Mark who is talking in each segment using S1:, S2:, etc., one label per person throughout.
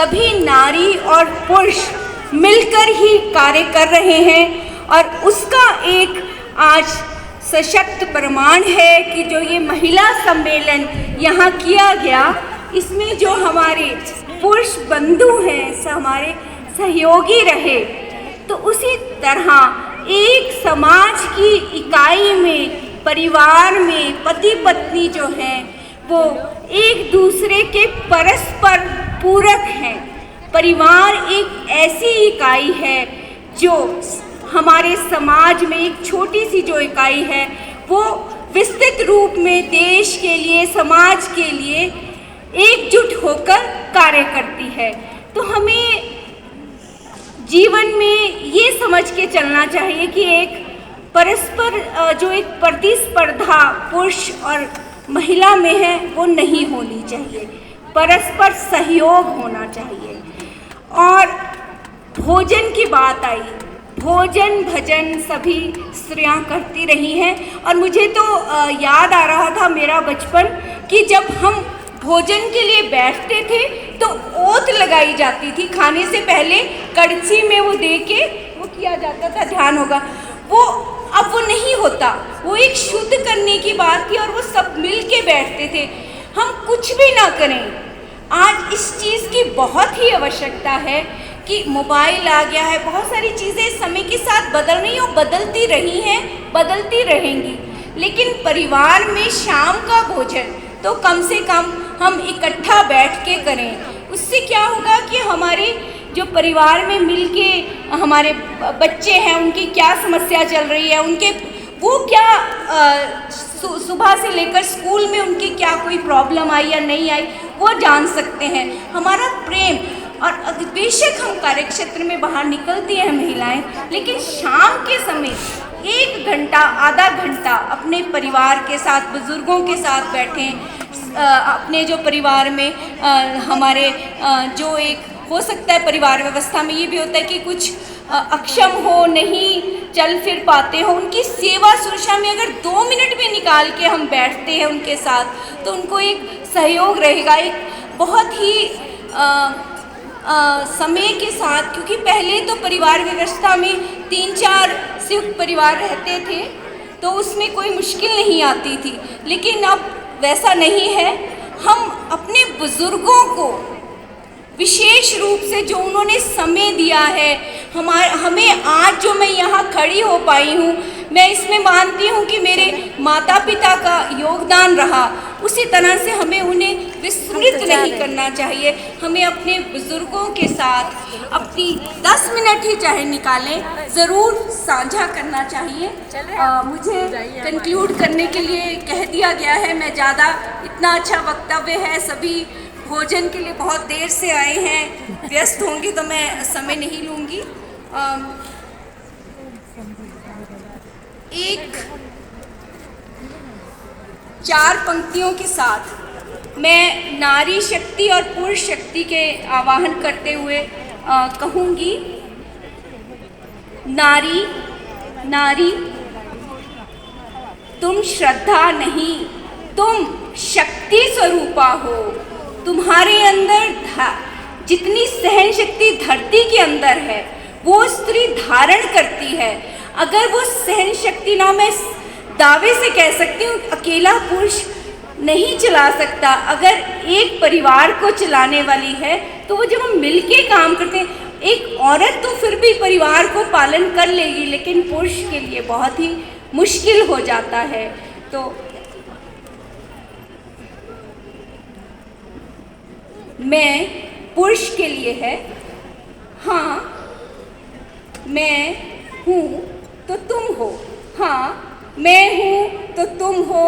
S1: सभी नारी और पुरुष मिलकर ही कार्य कर रहे हैं और उसका एक आज सशक्त प्रमाण है कि जो ये महिला सम्मेलन यहाँ किया गया, इसमें जो हमारे पुरुष बंधु हैं, हमारे सहयोगी रहे, तो उसी तरह एक समाज की इकाई में, परिवार में पति पत्नी जो हैं वो एक दूसरे के परस्पर पूरक हैं। परिवार एक ऐसी इकाई है जो हमारे समाज में एक छोटी सी जो इकाई है वो विस्तृत रूप में देश के लिए, समाज के लिए एकजुट होकर कार्य करती है। तो हमें जीवन में ये समझ के चलना चाहिए कि एक परस्पर जो एक प्रतिस्पर्धा पुरुष और महिला में है वो नहीं होनी चाहिए, परस्पर सहयोग होना चाहिए। और भोजन की बात आई, भोजन भजन सभी स्त्रियां करती रही हैं और मुझे तो याद आ रहा था मेरा बचपन कि जब हम भोजन के लिए बैठते थे तो ओत लगाई जाती थी, खाने से पहले कड़छी में वो दे के वो किया जाता था, ध्यान होगा वो। अब वो नहीं होता, वो एक शुद्ध करने की बात थी और वो सब मिल के बैठते थे। हम कुछ भी ना करें, आज इस चीज़ की बहुत ही आवश्यकता है कि मोबाइल आ गया है, बहुत सारी चीज़ें समय के साथ बदल रही हैं और बदलती रही हैं, बदलती रहेंगी, लेकिन परिवार में शाम का भोजन तो कम से कम हम इकट्ठा बैठ के करें। उससे क्या होगा कि हमारे जो परिवार में मिलके हमारे बच्चे हैं, उनकी क्या समस्या चल रही है, उनके वो क्या सुबह से लेकर स्कूल में उनकी क्या कोई प्रॉब्लम आई या नहीं आई, वो जान सकते हैं। हमारा प्रेम और बेशक हम कार्यक्षेत्र में बाहर निकलती हैं महिलाएं, लेकिन शाम के समय 1 घंटा आधा घंटा अपने परिवार के साथ, बुजुर्गों के साथ बैठें। अपने जो परिवार में हमारे जो एक हो सकता है परिवार व्यवस्था में ये भी होता है कि कुछ अक्षम हो, नहीं चल फिर पाते हो, उनकी सेवा सुरक्षा में अगर 2 मिनट भी निकाल के हम बैठते हैं उनके साथ तो उनको एक सहयोग रहेगा, एक बहुत ही समय के साथ। क्योंकि पहले तो परिवार व्यवस्था में 3-4 संयुक्त परिवार रहते थे तो उसमें कोई मुश्किल नहीं आती थी, लेकिन अब वैसा नहीं है। हम अपने बुजुर्गों को विशेष रूप से जो उन्होंने समय दिया है, हमें आज जो मैं यहाँ खड़ी हो पाई हूँ, मैं इसमें मानती हूँ कि मेरे माता पिता का योगदान रहा। उसी तरह से हमें उन्हें विस्मृत नहीं करना चाहिए। हमें अपने बुजुर्गों के साथ अपनी 10 मिनट ही चाहे निकालें, ज़रूर साझा करना चाहिए। मुझे कंक्लूड करने के लिए कह दिया गया है, मैं ज़्यादा इतना अच्छा वक्तव्य है, सभी भोजन के लिए बहुत देर से आए हैं, व्यस्त होंगे तो मैं समय नहीं लूँगी। एक 4 पंक्तियों के साथ मैं नारी शक्ति और पुरुष शक्ति के आवाहन करते हुए कहूँगी, नारी नारी तुम श्रद्धा नहीं, तुम शक्ति स्वरूपा हो। तुम्हारे अंदर जितनी सहन शक्ति धरती के अंदर है वो स्त्री धारण करती है। अगर वो सहन शक्ति ना, मैं दावे से कह सकती हूँ अकेला पुरुष नहीं चला सकता। अगर एक परिवार को चलाने वाली है तो वो जब हम मिलके काम करते हैं, एक औरत तो फिर भी परिवार को पालन कर लेगी, लेकिन पुरुष के लिए बहुत ही मुश्किल हो जाता है। तो मैं पुरुष के लिए है, हाँ मैं हूँ तो तुम हो, हाँ मैं हूँ तो तुम हो।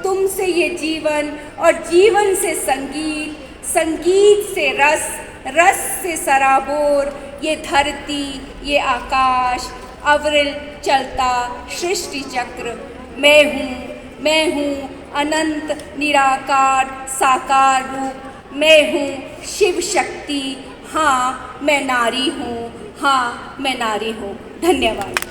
S1: तुमसे ये जीवन और जीवन से संगीत, संगीत से रस, रस से सराबोर, ये धरती ये आकाश, अविरल चलता सृष्टि चक्र। मैं हूँ अनंत निराकार साकार रूप, मैं हूँ शिव शक्ति, हाँ मैं नारी हूँ, हाँ मैं नारी हूँ। धन्यवाद।